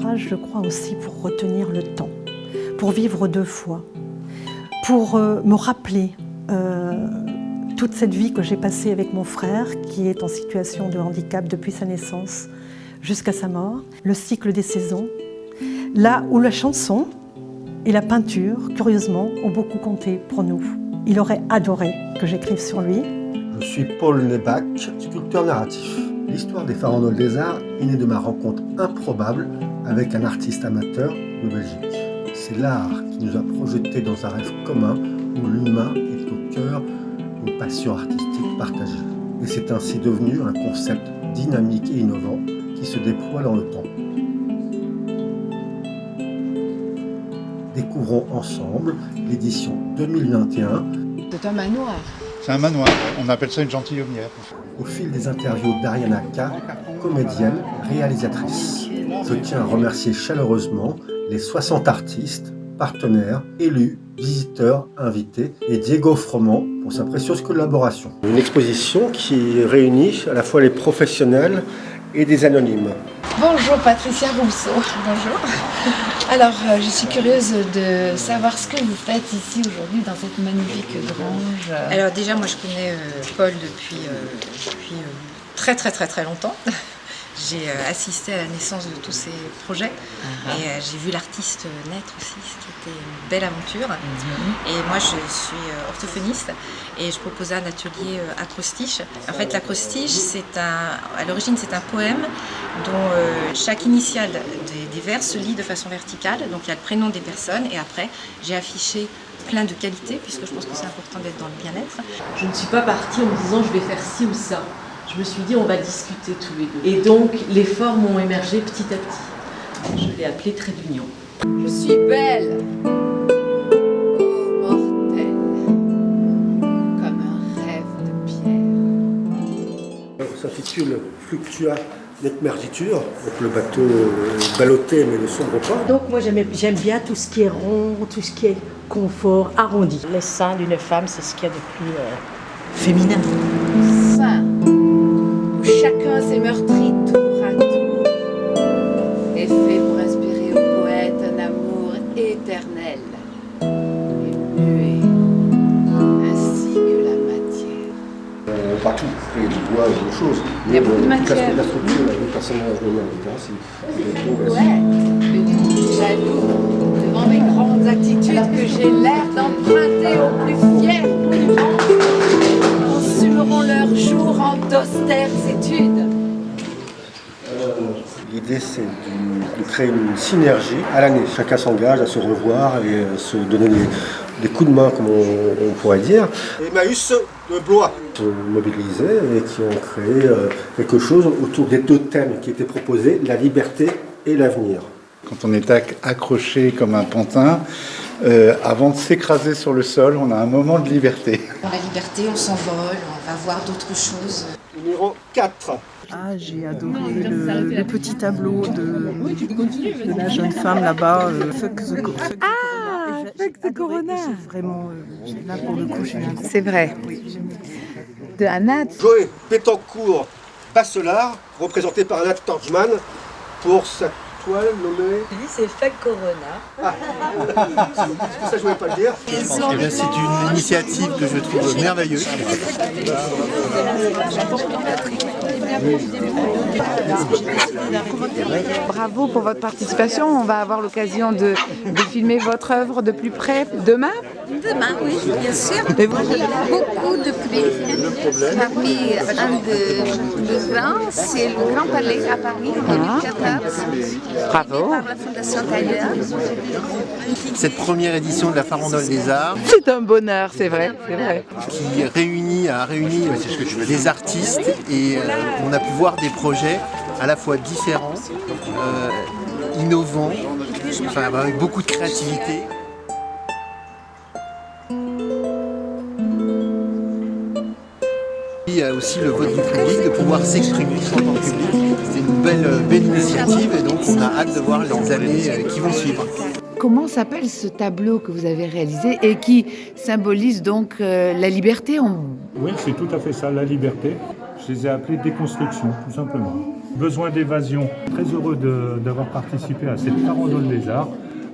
courage, je crois aussi, pour retenir le temps, pour vivre deux fois, pour me rappeler toute cette vie que j'ai passée avec mon frère, qui est en situation de handicap depuis sa naissance jusqu'à sa mort, le cycle des saisons, là où la chanson et la peinture, curieusement, ont beaucoup compté pour nous. Il aurait adoré que j'écrive sur lui. Je suis Paul Nebach, sculpteur narratif. L'histoire des Farandoles des Arts est née de ma rencontre improbable avec un artiste amateur de Belgique. C'est l'art qui nous a projetés dans un rêve commun où l'humain est au cœur d'une passion artistique partagée. Et c'est ainsi devenu un concept dynamique et innovant qui se déploie dans le temps. Découvrons ensemble l'édition 2021. C'est un manoir. C'est un manoir, on appelle ça une gentilhommière. Au fil des interviews d'Ariana K, comédienne, réalisatrice. Je tiens à remercier chaleureusement les 60 artistes, partenaires, élus, visiteurs, invités et Diego Froment pour sa précieuse collaboration. Une exposition qui réunit à la fois les professionnels et des anonymes. Bonjour Patricia Rousseau. Bonjour. Alors, je suis curieuse de savoir ce que vous faites ici aujourd'hui dans cette magnifique grange. Alors déjà, moi je connais Paul depuis très longtemps. J'ai assisté à la naissance de tous ces projets et j'ai vu l'artiste naître aussi, ce qui était une belle aventure. Et moi je suis orthophoniste et je proposais un atelier acrostiche. En fait l'acrostiche, à l'origine c'est un poème dont chaque initiale des vers se lit de façon verticale. Donc il y a le prénom des personnes et après j'ai affiché plein de qualités puisque je pense que c'est important d'être dans le bien-être. Je ne suis pas partie en me disant je vais faire ci ou ça. Je me suis dit, on va discuter tous les deux. Et donc, les formes ont émergé petit à petit. Je l'ai appelé trait d'union. Je suis belle, oh mortelle, comme un rêve de pierre. Ça s'intitule Fluctua Netmergitur, donc le bateau ballotté mais ne sombre pas. Donc moi j'aime bien tout ce qui est rond, tout ce qui est confort, arrondi. Les seins d'une femme, c'est ce qu'il y a de plus féminin. Sein, où chacun s'est meurtri tour à tour, est fait pour inspirer au poète un amour éternel et muet, ainsi que la matière. Partout, et du bois et d'autres choses. Il y a beaucoup de matière. La structure, les personnages de l'art, Ouais, mais jaloux devant mes grandes attitudes que j'ai l'air d'emprunter aux plus fiers polluants, consumeront leurs jours en d'austères études. L'idée, c'est de créer une synergie à l'année. Chacun s'engage à se revoir et se donner des coups de main, comme on pourrait dire. Emmaüs de Blois se mobilisaient et qui ont créé quelque chose autour des deux thèmes qui étaient proposés, la liberté et l'avenir. Quand on est accroché comme un pantin, avant de s'écraser sur le sol, on a un moment de liberté. Dans la liberté, on s'envole, on va voir d'autres choses. Numéro 4. Ah, j'ai adoré le petit tableau de la jeune femme là-bas, Fuck the Corona. J'ai vraiment, là pour le coup, j'ai adoré. C'est vrai. Oui, De Anat. Joël Pétancourt Basselard, représenté par Anat Torjman, pour sa toile nommée... Lui, c'est Fuck Corona. C'est pour ça que je ne voulais pas le dire. C'est une initiative que je trouve merveilleuse. Bravo pour votre participation. On va avoir l'occasion de filmer votre œuvre de plus près demain. Demain, oui, bien sûr. Beaucoup de prix. Parmi un de grands, c'est le Grand Palais à Paris en 2014. Bravo. Par la Fondation Tailleur. Cette première édition de la Farandole des Arts, C'est un bonheur, c'est vrai. qui a réuni des artistes et on a pu voir des projets à la fois différents, innovants, avec beaucoup de créativité. Il y a aussi le vote du public, de pouvoir s'exprimer en tant que public. C'est une belle initiative et donc on a hâte de voir les années qui vont suivre. Comment s'appelle ce tableau que vous avez réalisé et qui symbolise donc la liberté Oui, c'est tout à fait ça, la liberté. Je les ai appelés déconstruction, tout simplement. Besoin d'évasion. Très heureux d'avoir participé à cette farandole des arts,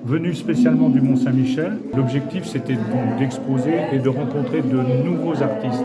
venue spécialement du Mont-Saint-Michel. L'objectif, c'était donc d'exposer et de rencontrer de nouveaux artistes.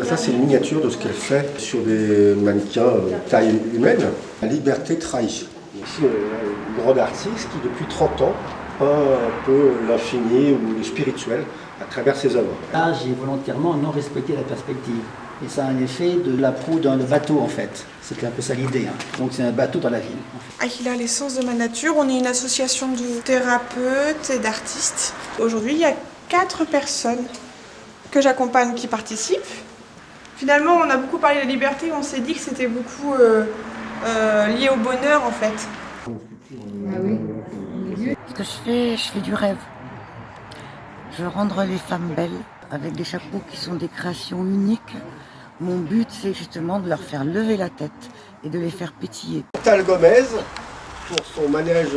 Ça, c'est une miniature de ce qu'elle fait sur des mannequins taille humaine. La liberté trahie. Ici, une grande artiste qui, depuis 30 ans, peint un peu l'infini ou le spirituel à travers ses œuvres. Là, j'ai volontairement non respecté la perspective. Et ça a un effet de la proue d'un bateau, en fait. C'était un peu ça l'idée. Donc c'est un bateau dans la ville. Aquila, l'essence de ma nature, on est une association de thérapeutes et d'artistes. Aujourd'hui, il y a 4 personnes que j'accompagne qui participent. Finalement, on a beaucoup parlé de la liberté, on s'est dit que c'était beaucoup lié au bonheur, en fait. Ce que je fais du rêve. Je veux rendre les femmes belles avec des chapeaux qui sont des créations uniques. Mon but, c'est justement de leur faire lever la tête et de les faire pétiller. Tal Gomez, pour son manège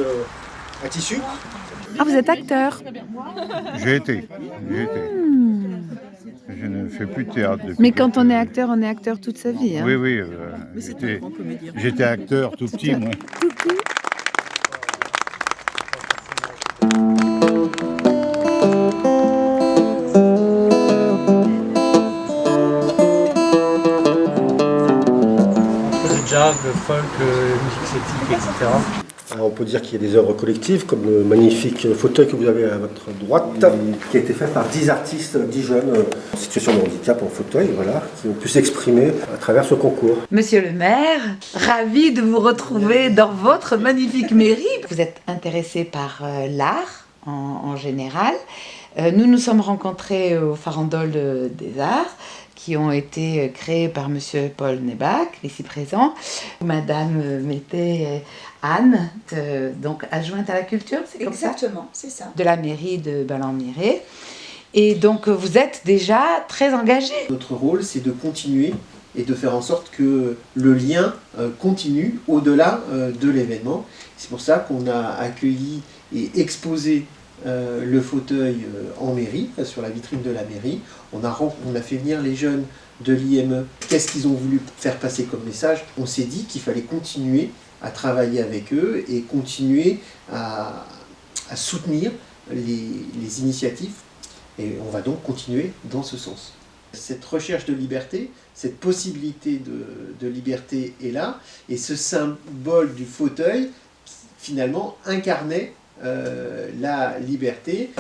à tissu. Ah, vous êtes acteur? J'ai été. Je ne fais plus de théâtre depuis. Mais quand on est acteur toute sa vie. Hein. Oui. J'étais acteur tout petit, moi. Jazz, le folk, musique celtique, etc. Alors on peut dire qu'il y a des œuvres collectives, comme le magnifique fauteuil que vous avez à votre droite, qui a été fait par 10 artistes, 10 jeunes en situation de handicap en fauteuil, voilà, qui ont pu s'exprimer à travers ce concours. Monsieur le maire, ravi de vous retrouver dans votre magnifique mairie. Vous êtes intéressé par l'art en général. Nous nous sommes rencontrés aux farandoles des arts, qui ont été créés par Monsieur Paul Nebach, ici présent. Madame Mété Anne, donc adjointe à la culture, c'est comme ça? Exactement, c'est ça. De la mairie de Ballon-Miré. Et donc vous êtes déjà très engagé. Notre rôle, c'est de continuer et de faire en sorte que le lien continue au-delà de l'événement. C'est pour ça qu'on a accueilli et exposé le fauteuil en mairie, sur la vitrine de la mairie. On a fait venir les jeunes de l'IME. Qu'est-ce qu'ils ont voulu faire passer comme message? On s'est dit qu'il fallait continuer à travailler avec eux et continuer à soutenir les initiatives. Et on va donc continuer dans ce sens. Cette recherche de liberté, cette possibilité de liberté est là. Et ce symbole du fauteuil, finalement, incarnait la liberté.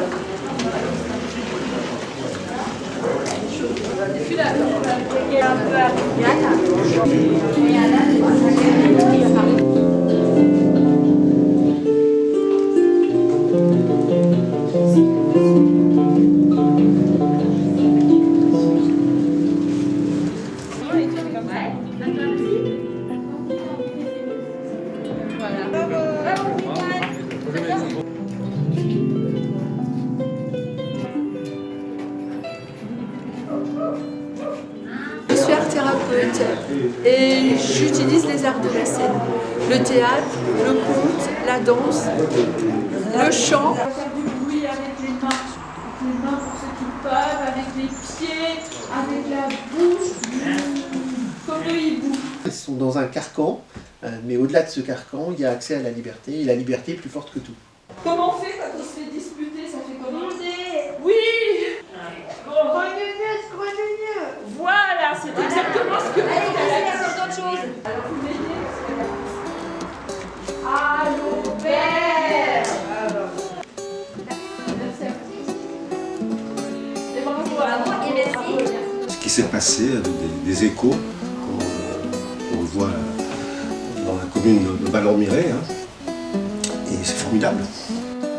Je suis art thérapeute et j'utilise les arts de la scène. Le théâtre, le conte, la danse, le chant. Faire du bruit avec les mains pour ceux qui peuvent, avec les pieds, avec la bouche, comme le hibou. Ils sont dans un carcan, mais au-delà de ce carcan, il y a accès à la liberté, et la liberté est plus forte que tout. Comment on fait quand on se fait disputer? Ça fait comment? Oui. Voilà, c'est exactement ce que vous faites. D'autres choses. Alors vous m'aidez. Allô, père. Ce qui s'est passé avec des échos, comme on le voit dans la commune de Ballon-Miré, et c'est formidable.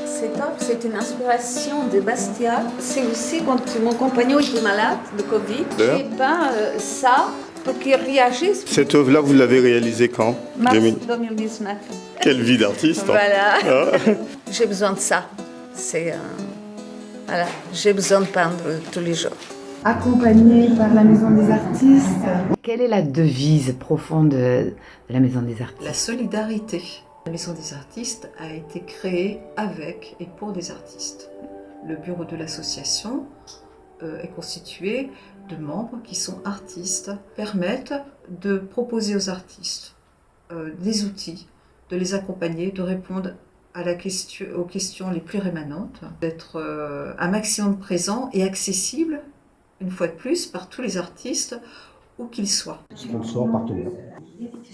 Cette œuvre, c'est une inspiration de Bastia. C'est aussi quand mon compagnon était malade de Covid. J'ai peint ça pour qu'il réagisse. Cette œuvre-là, vous l'avez réalisée quand? Mars 2019. Quelle vie d'artiste! Voilà. Hein? J'ai besoin de ça. Voilà. J'ai besoin de peindre tous les jours. Accompagnée par la Maison des Artistes. Quelle est la devise profonde de la Maison des Artistes? La solidarité. La Maison des Artistes a été créée avec et pour des artistes. Le bureau de l'association est constitué de membres qui sont artistes, permettent de proposer aux artistes des outils, de les accompagner, de répondre aux questions les plus rémanentes, d'être un maximum présent et accessible, une fois de plus, par tous les artistes, où qu'ils soient. Sponsor, partenaire.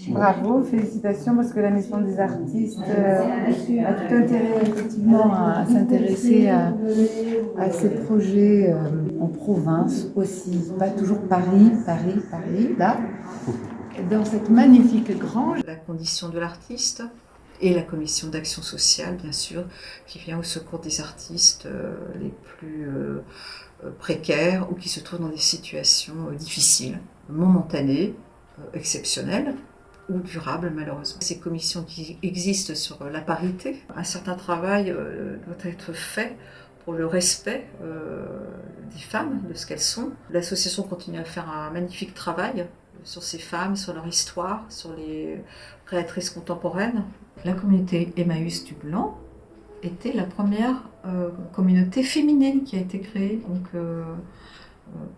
Bravo, félicitations, parce que la Maison des artistes a tout intérêt effectivement à s'intéresser à ces projets en province aussi, pas toujours Paris, là, dans cette magnifique grange. La condition de l'artiste et la commission d'action sociale, bien sûr, qui vient au secours des artistes les plus précaires ou qui se trouvent dans des situations difficiles, momentanées, exceptionnelles ou durables malheureusement. Ces commissions qui existent sur la parité, un certain travail doit être fait pour le respect des femmes, de ce qu'elles sont. L'association continue à faire un magnifique travail sur ces femmes, sur leur histoire, sur les créatrices contemporaines. La communauté Emmaüs du Blanc était la première communauté féminine qui a été créée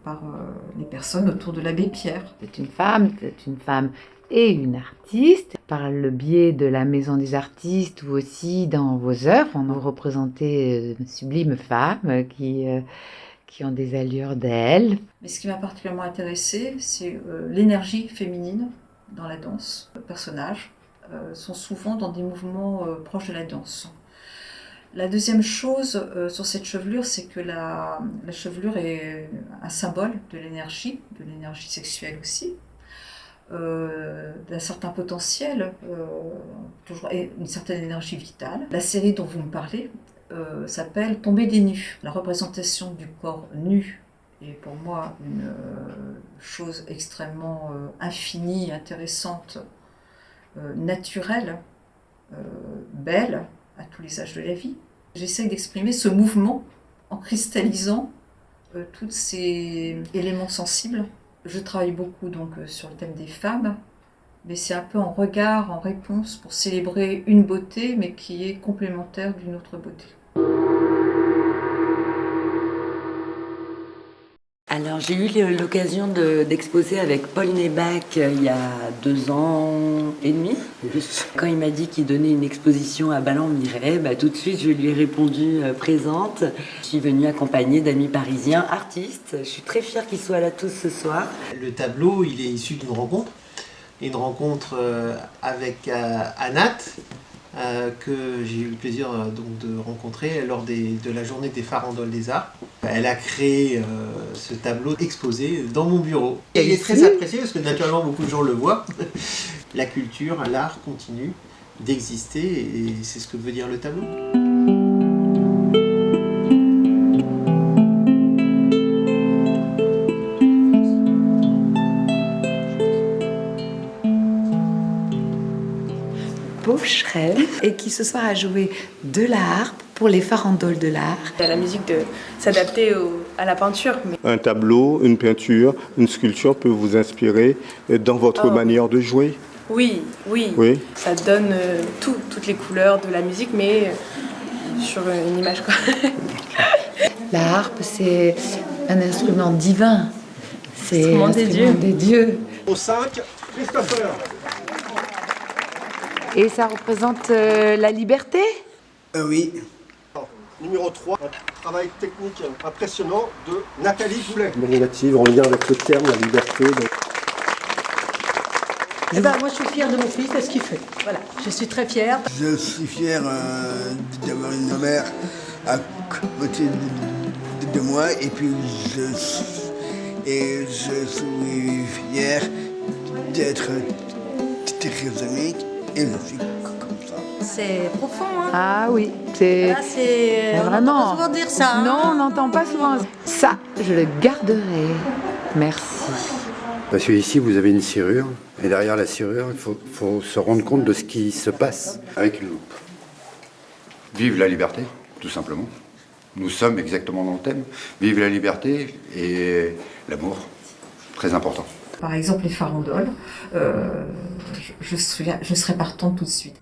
par les personnes autour de l'abbé Pierre. C'est une femme et une artiste. Par le biais de la Maison des artistes ou aussi dans vos œuvres, on a représenté de sublimes femmes qui ont des allures d'elles. Mais ce qui m'a particulièrement intéressée, c'est l'énergie féminine dans la danse. Les personnages sont souvent dans des mouvements proches de la danse. La deuxième chose sur cette chevelure, c'est que la chevelure est un symbole de l'énergie sexuelle aussi, d'un certain potentiel, et une certaine énergie vitale. La série dont vous me parlez s'appelle Tomber des nus. La représentation du corps nu est pour moi une chose extrêmement infinie, intéressante, naturelle, belle, à tous les âges de la vie. J'essaye d'exprimer ce mouvement en cristallisant tous ces éléments sensibles. Je travaille beaucoup donc sur le thème des femmes, mais c'est un peu en regard, en réponse pour célébrer une beauté, mais qui est complémentaire d'une autre beauté. Alors j'ai eu l'occasion d'exposer avec Paul Nebach il y a 2 ans et demi. Quand il m'a dit qu'il donnait une exposition à Ballan-Miret, tout de suite je lui ai répondu présente. Je suis venue accompagnée d'amis parisiens, artistes. Je suis très fière qu'ils soient là tous ce soir. Le tableau, il est issu d'une rencontre avec Anat, que j'ai eu le plaisir donc de rencontrer lors de la journée des farandoles des arts. Elle a créé ce tableau exposé dans mon bureau. Et il est très apprécié parce que naturellement beaucoup de gens le voient. La culture, l'art continue d'exister et c'est ce que veut dire le tableau. Beaucherel et qui ce soir a joué de la harpe pour les farandoles de l'art. La musique de s'adapter à la peinture. Un tableau, une peinture, une sculpture peut vous inspirer dans votre manière de jouer? Oui. Ça donne toutes les couleurs de la musique, mais sur une image, quoi. La harpe, c'est un instrument divin. C'est l'instrument des dieux. Au 5, Christopher. Et ça représente la liberté? Oui. Numéro 3, un travail technique impressionnant de Nathalie Goulet. Négative en lien avec le terme, la liberté. Moi je suis fière de mon fils, de ce qu'il fait. Voilà, je suis très fière. Je suis fière d'avoir une mère à côté de moi et puis je suis fier d'être très amis et je suis comme ça. C'est profond, hein? Ah oui, c'est là, vraiment. On n'entend pas souvent dire ça. Non, on n'entend pas souvent. Ça, je le garderai. Merci. Parce que ici, vous avez une serrure, et derrière la serrure, il faut se rendre compte de ce qui se passe avec une loupe. Vive la liberté, tout simplement. Nous sommes exactement dans le thème. Vive la liberté et l'amour, très important. Par exemple, les farandoles, je serais partante tout de suite.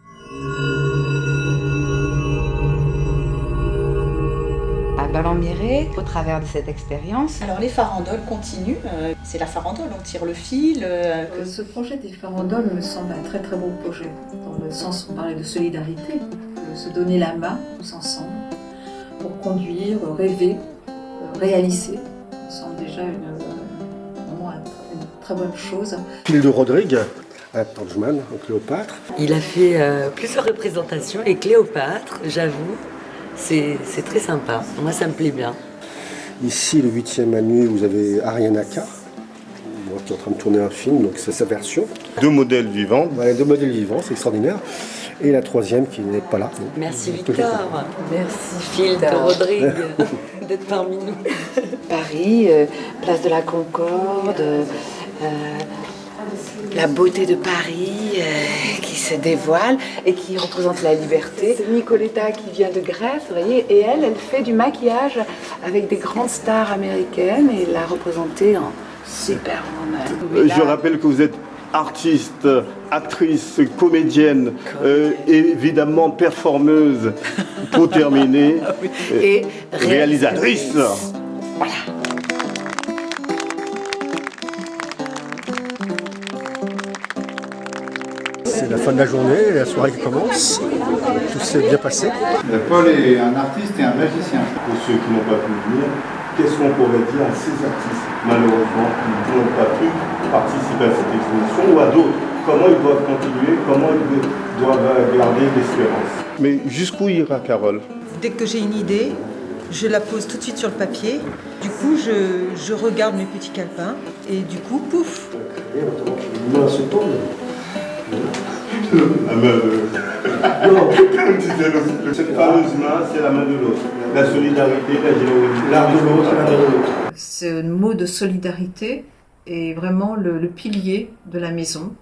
Ballon-Miré au travers de cette expérience. Alors les farandoles continuent, c'est la farandole, on tire le fil. Ce projet des farandoles me semble un très très beau projet, dans le sens où on parlait de solidarité, de se donner la main tous ensemble pour conduire, rêver, réaliser. Ça me semble déjà vraiment une très bonne chose. Phil de Rodrigue, à Tangeman, en Cléopâtre. Il a fait plusieurs représentations et Cléopâtre, j'avoue, c'est très sympa. Moi, ça me plaît bien. Ici, le 8e à nuit, vous avez Ariana Carr, qui est en train de tourner un film, donc c'est sa version. 2 modèles vivants. Ouais, 2 modèles vivants, c'est extraordinaire. Et la 3e qui n'est pas là. Merci Victor. Merci Phil de Rodrigue d'être parmi nous. Paris, place de la Concorde, la beauté de Paris qui se dévoile et qui représente la liberté. C'est Nicoletta qui vient de Grèce, vous voyez, et elle fait du maquillage avec des grandes stars américaines et l'a représentée en superwoman. Je rappelle que vous êtes artiste, actrice, comédienne, évidemment performeuse, pour terminer, et réalisatrice. Voilà. C'est la fin de la journée, la soirée qui commence. Tout s'est bien passé. Paul est un artiste et un magicien. Pour ceux qui n'ont pas pu venir, qu'est-ce qu'on pourrait dire à ces artistes, malheureusement, qui n'ont pas pu participer à cette exposition ou à d'autres? Comment ils doivent continuer, comment ils doivent garder l'espérance? Mais jusqu'où ira Carole? Dès que j'ai une idée, je la pose tout de suite sur le papier. Du coup, je regarde mes petits calepins et du coup, pouf. Non, c'est pas. La main de l'autre. Cette fameuse main, c'est la main de l'autre. La solidarité, la générosité, l'art de l'autre, la main de l'autre. Ce mot de solidarité est vraiment le pilier de la maison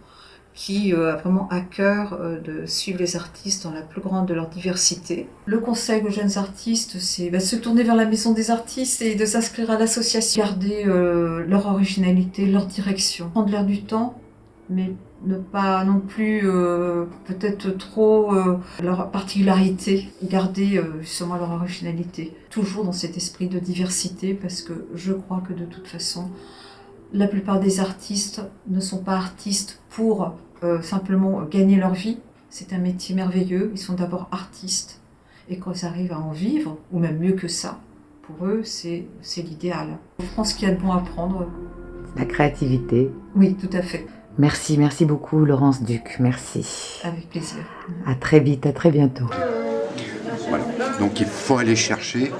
qui a vraiment à cœur de suivre les artistes dans la plus grande de leur diversité. Le conseil aux jeunes artistes, c'est de se tourner vers la maison des artistes et de s'inscrire à l'association, garder leur originalité, leur direction, prendre l'air du temps, mais ne pas non plus peut-être trop leur particularité, garder justement leur originalité. Toujours dans cet esprit de diversité, parce que je crois que de toute façon, la plupart des artistes ne sont pas artistes pour simplement gagner leur vie. C'est un métier merveilleux, ils sont d'abord artistes. Et quand ils arrivent à en vivre, ou même mieux que ça, pour eux, c'est l'idéal. Je pense qu'il y a de bon à prendre. La créativité. Oui, tout à fait. Merci beaucoup Laurence Duc, merci. Avec plaisir. À très vite, à très bientôt. Voilà. Donc il faut aller chercher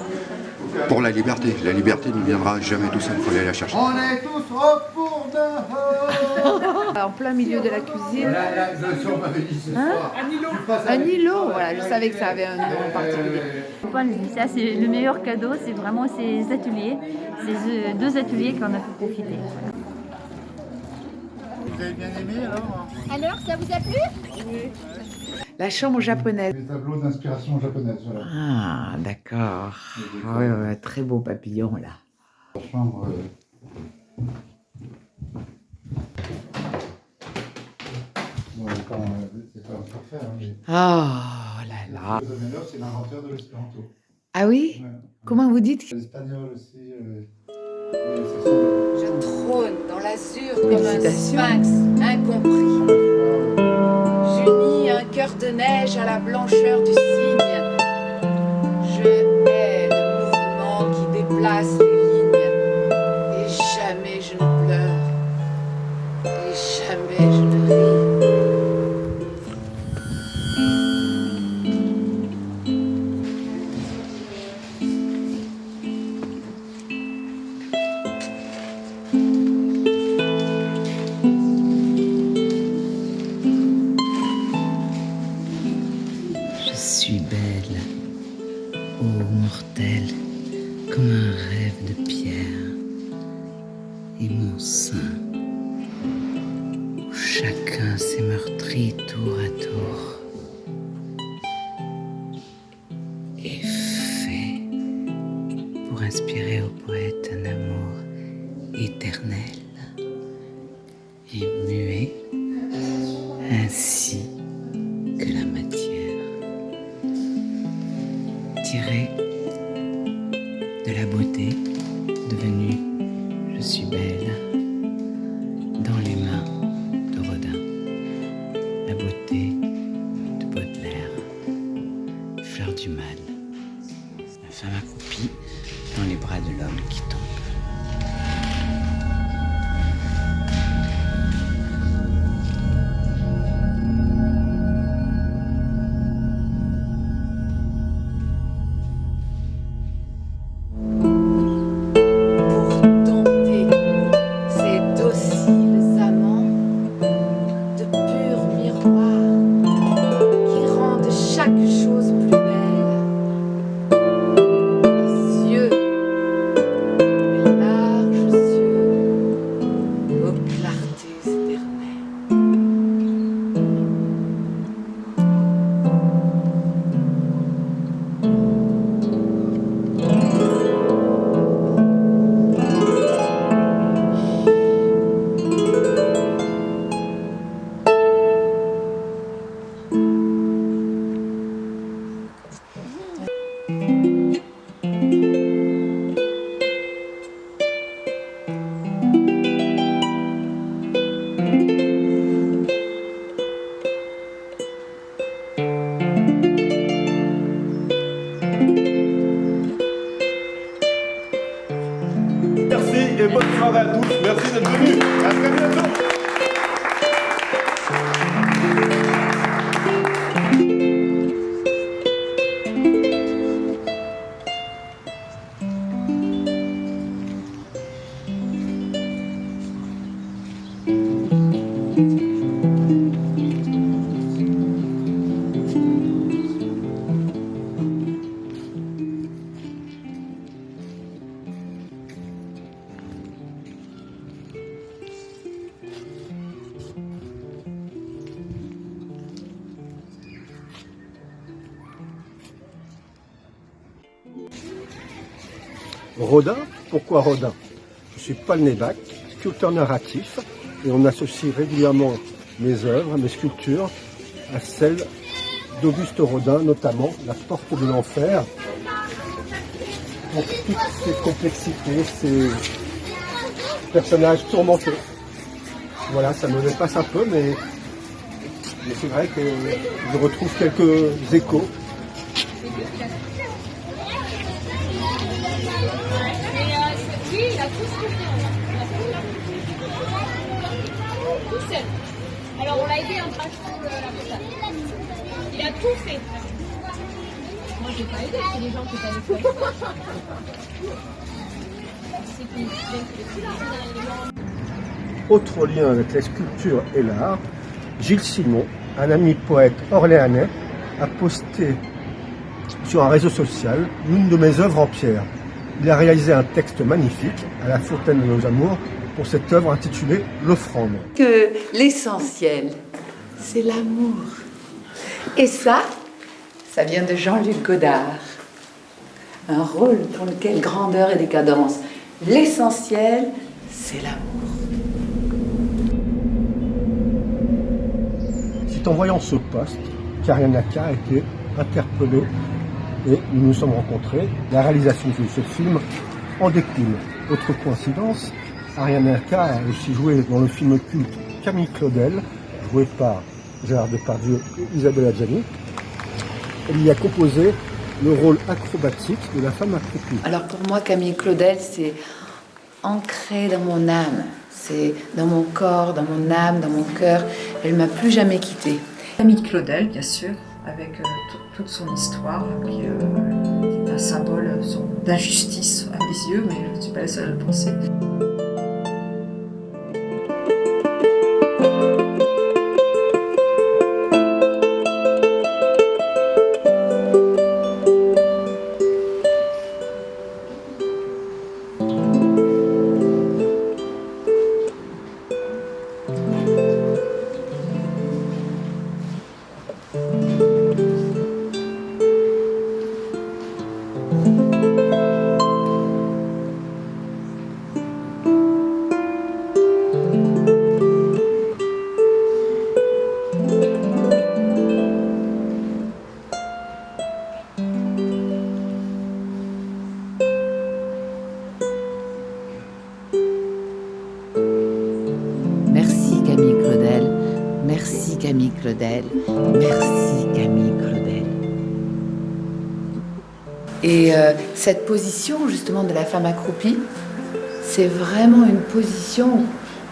pour la liberté. La liberté ne viendra jamais tout seul, il faut aller la chercher. On est tous pour En plein milieu de la cuisine. On m'avait dit ce soir. Un îlot, voilà, je savais que ça avait un nom particulier. Ça, c'est le meilleur cadeau, c'est vraiment ces ateliers, ces 2 ateliers qu'on a pu profiter. Vous avez bien aimé alors? Alors, ça vous a plu? Oui. La chambre japonaise. Les tableaux d'inspiration japonaise, voilà. Ah, d'accord. Ouais, très beau papillon là. La chambre. Bon, c'est pas parfait, hein, mais... Oh là là. Domenov, c'est l'inventeur de l'espéranto. Ah oui? Ouais. Comment vous dites? L'espagnol aussi. Je trône dans l'azur comme un sphinx incompris. J'unis un cœur de neige à la blancheur du cygne. Je hais le mouvement qui déplace les lignes. Et jamais je ne pleure. Et jamais je ne ris. Je suis belle, ô mortelle, comme un rêve de pierre, et mon sein, où chacun s'est meurtri tour à tour, est fait pour inspirer au poète un amour éternel et muet, ainsi que la matière. Tiré de la beauté devenue Je suis belle dans les mains de Rodin. La beauté de Baudelaire, Fleur du mal. La femme accroupie dans les bras de l'homme qui tombe. Merci et bonne soirée à tous. Merci d'être venus. À très bientôt. Rodin, pourquoi Rodin? Je suis Paul Nebac, sculpteur narratif, et on associe régulièrement mes œuvres, mes sculptures, à celles d'Auguste Rodin, notamment La Porte de l'Enfer, pour toutes ces complexités, ces personnages tourmentés. Voilà, ça me dépasse un peu, mais c'est vrai que je retrouve quelques échos. Oui, il a tout ce qu'il fait. Tout seul. Alors on l'a aidé en achetant la postale. Il a tout fait. Moi j'ai pas aidé, c'est les gens qui t'avaient fait. Autre lien avec la sculpture et l'art, Gilles Simon, un ami poète orléanais, a posté sur un réseau social l'une de mes œuvres en pierre. Il a réalisé un texte magnifique à la Fontaine de nos Amours pour cette œuvre intitulée L'Offrande. Que l'essentiel, c'est l'amour. Et ça vient de Jean-Luc Godard. Un rôle pour lequel grandeur et décadence. L'essentiel, c'est l'amour. C'est en voyant ce poste qu'Ariane Naka a été interpellée et nous nous sommes rencontrés. La réalisation de ce film en découle. Autre coïncidence, Ariane Naka a aussi joué dans le film culte Camille Claudel, joué par Gérard Depardieu et Isabelle Adjani. Elle y a composé le rôle acrobatique de la femme accroupie. Alors pour moi, Camille Claudel, c'est ancré dans mon âme. C'est dans mon corps, dans mon âme, dans mon cœur. Elle m'a plus jamais quittée. Camille Claudel, bien sûr, avec toute son histoire, qui est un symbole d'injustice à mes yeux, mais je ne suis pas la seule à le penser. Camille Claudel. Merci Camille Claudel. Et cette position justement de la femme accroupie, c'est vraiment une position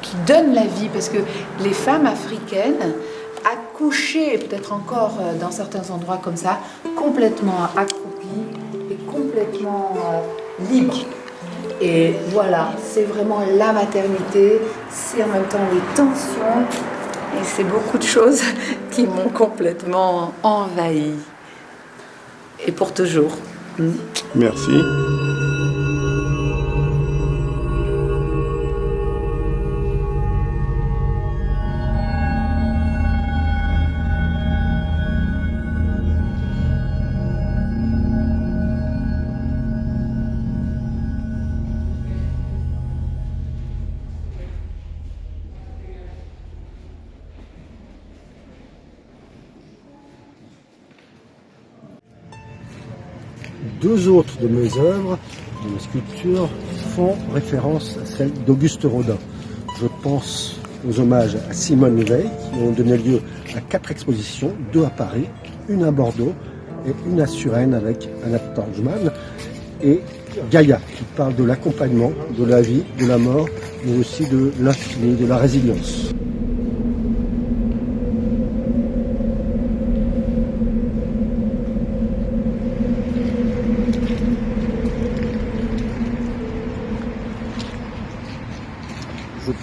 qui donne la vie, parce que les femmes africaines accouchées, et peut-être encore dans certains endroits comme ça, complètement accroupies et complètement libres. Et voilà, c'est vraiment la maternité, c'est en même temps les tensions, et c'est beaucoup de choses qui m'ont complètement envahie. Et pour toujours. Merci. Deux autres de mes œuvres, de mes sculptures, font référence à celle d'Auguste Rodin. Je pense aux hommages à Simone Veil, qui ont donné lieu à 4 expositions, 2 à Paris, une à Bordeaux et une à Suresnes avec Annette Torgman, et Gaïa, qui parle de l'accompagnement, de la vie, de la mort, mais aussi de l'infini, de la résilience.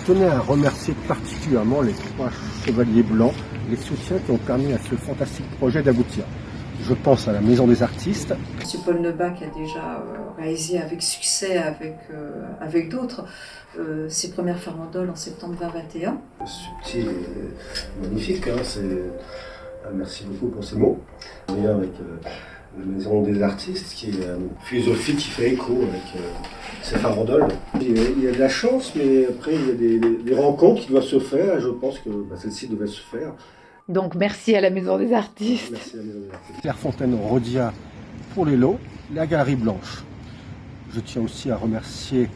Je tenais à remercier particulièrement les 3 chevaliers blancs, les soutiens qui ont permis à ce fantastique projet d'aboutir. Je pense à la Maison des Artistes. M. Paul Neubach a déjà réalisé avec succès, avec d'autres, ses premières farandoles en septembre 2021. Subtil et magnifique, hein, merci beaucoup pour ces mots. On est avec la Maison des Artistes, qui est une philosophie qui fait écho avec ces farandoles. Il y a de la chance, mais après il y a des rencontres qui doivent se faire, et je pense que celle-ci devait se faire. Donc merci à la Maison des Artistes. Merci à la Maison des Artistes. Clairefontaine-Rodia pour les lots, la Galerie Blanche. Je tiens aussi à remercier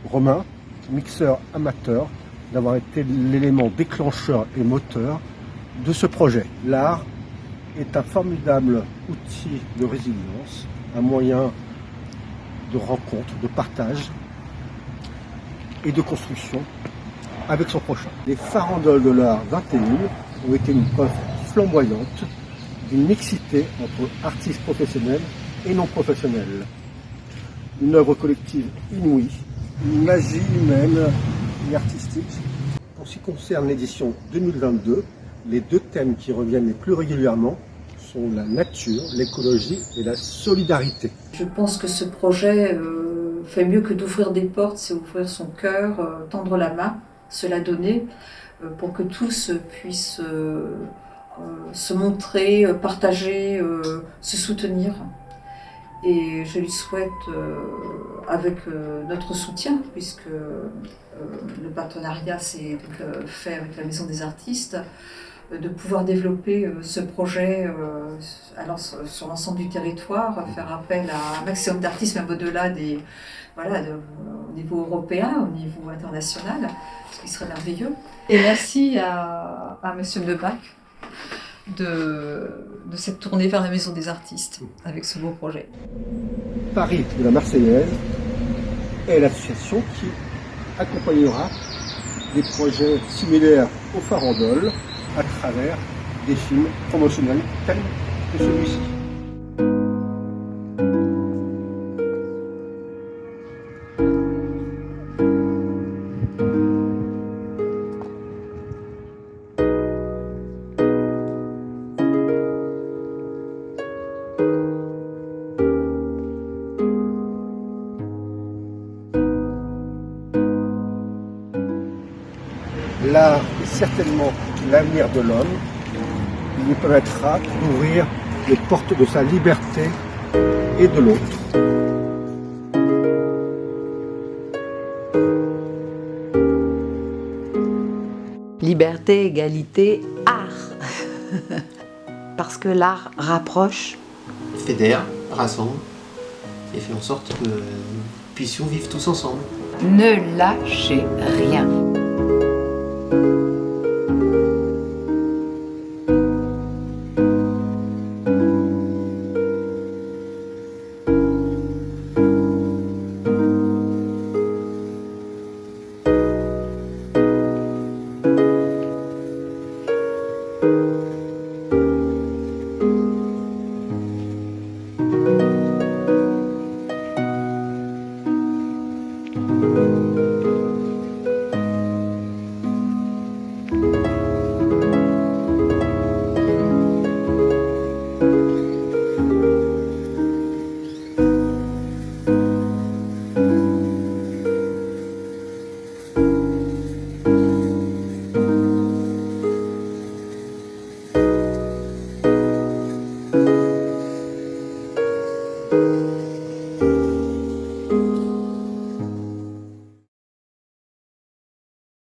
Romain, mixeur amateur, d'avoir été l'élément déclencheur et moteur de ce projet. L'art est un formidable outil de résilience, un moyen de rencontre, de partage et de construction avec son prochain. Les farandoles de l'art 21 ont été une preuve flamboyante d'une mixité entre artistes professionnels et non professionnels. Une œuvre collective inouïe, une magie humaine et artistique. Pour ce qui concerne l'édition 2022, les 2 thèmes qui reviennent les plus régulièrement sont la nature, l'écologie et la solidarité. Je pense que ce projet fait mieux que d'ouvrir des portes, c'est ouvrir son cœur, tendre la main, se la donner, pour que tous puissent se montrer, partager, se soutenir. Et je lui souhaite, avec notre soutien, puisque le partenariat s'est fait avec la Maison des Artistes, de pouvoir développer ce projet sur l'ensemble du territoire, faire appel à un maximum d'artistes, même au-delà au niveau européen, au niveau international, ce qui serait merveilleux. Et merci à M. Neubach de cette tournée vers la Maison des Artistes avec ce beau projet. Paris de la Marseillaise est l'association qui accompagnera des projets similaires aux farandoles à travers des films promotionnels tels que celui-ci. L'art est certainement l'avenir de l'homme. Il lui permettra d'ouvrir les portes de sa liberté et de l'autre. Liberté, égalité, art. Parce que l'art rapproche. Fédère, rassemble et fait en sorte que nous puissions vivre tous ensemble. Ne lâchez rien. Merci.